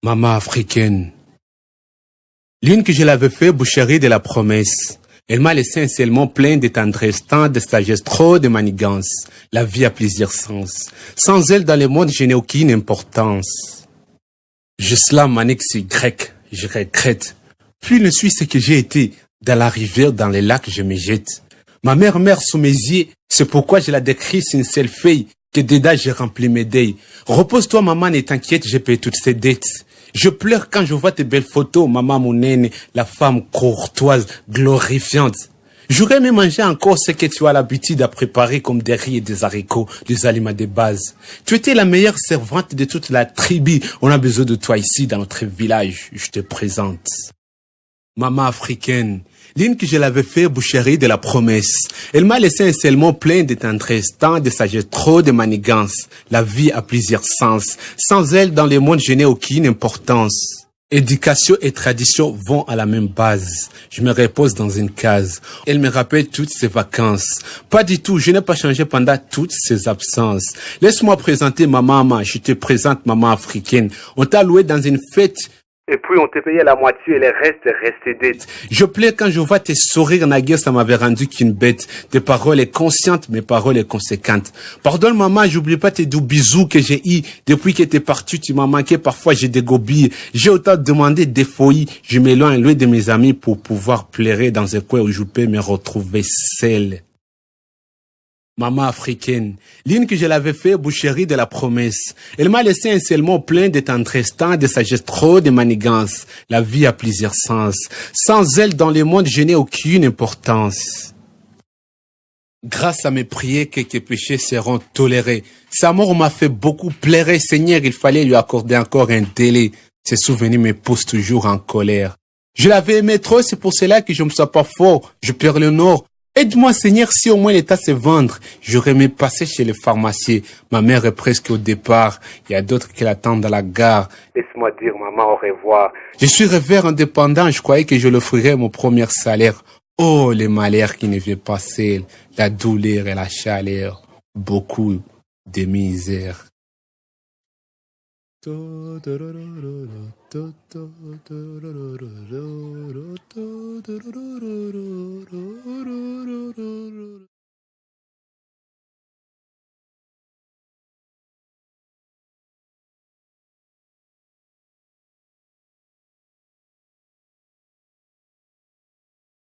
Maman africaine. L'une que je l'avais fait boucherie de la promesse. Elle m'a laissé un scellement plein de tendresse, tant de sagesse, trop de manigance. La vie a plusieurs sens. Sans elle, dans le monde, je n'ai aucune importance. Je slame mon ex-Y, je regrette. Puis ne suis ce que j'ai été. Dans la rivière, dans les lacs, je me jette. Ma mère meurt sous mes yeux. C'est pourquoi je la décris sur une seule feuille. Que dedans j'ai rempli mes deuils. Repose-toi, maman, ne t'inquiète, je paye toutes ces dettes. Je pleure quand je vois tes belles photos, maman mon aîne, la femme courtoise, glorifiante. J'aurais aimé manger encore ce que tu as l'habitude à préparer comme des riz et des haricots, des aliments de base. Tu étais la meilleure servante de toute la tribu. On a besoin de toi ici dans notre village. Je te présente. Maman africaine, l'une que je l'avais fait boucherie de la promesse. Elle m'a laissé un scellement plein de tendresse, tant de sagesse, trop de manigance. La vie a plusieurs sens. Sans elle, dans le monde, je n'ai aucune importance. Éducation et tradition vont à la même base. Je me repose dans une case. Elle me rappelle toutes ses vacances. Pas du tout, je n'ai pas changé pendant toutes ces absences. Laisse-moi présenter ma maman. Je te présente maman africaine. On t'a loué dans une fête. Et puis on te payait la moitié et le reste restait dette. Je pleure quand je vois tes sourires, naguère, ça m'avait rendu qu'une bête. Tes paroles sont conscientes, mes paroles sont conséquentes. Pardonne maman, j'oublie pas tes doux bisous que j'ai eu. Depuis que t'es parti, tu m'as manqué, parfois j'ai des gobilles. J'ai autant demandé des folies. Je m'éloigne loin de mes amis pour pouvoir pleurer dans un coin où je peux me retrouver seul. Maman africaine, l'une que je l'avais fait boucherie de la promesse. Elle m'a laissé un scellement plein de tendresse, tant de sagesse, trop de manigance. La vie a plusieurs sens. Sans elle, dans le monde, je n'ai aucune importance. Grâce à mes prières, quelques péchés seront tolérés. Sa mort m'a fait beaucoup pleurer. Seigneur, il fallait lui accorder encore un délai. Ces souvenirs me poussent toujours en colère. Je l'avais aimé trop, c'est pour cela que je ne me sens pas fort. Je perds le nord. Aide-moi, Seigneur, si au moins l'État se vendre. J'aurais aimé passer chez le pharmacien. Ma mère est presque au départ. Il y a d'autres qui l'attendent à la gare. Laisse-moi dire, maman, au revoir. Je suis rêveur indépendant. Je croyais que je l'offrirais mon premier salaire. Oh, les malheurs qui ne viennent pas seuls. La douleur et la chaleur. Beaucoup de misère.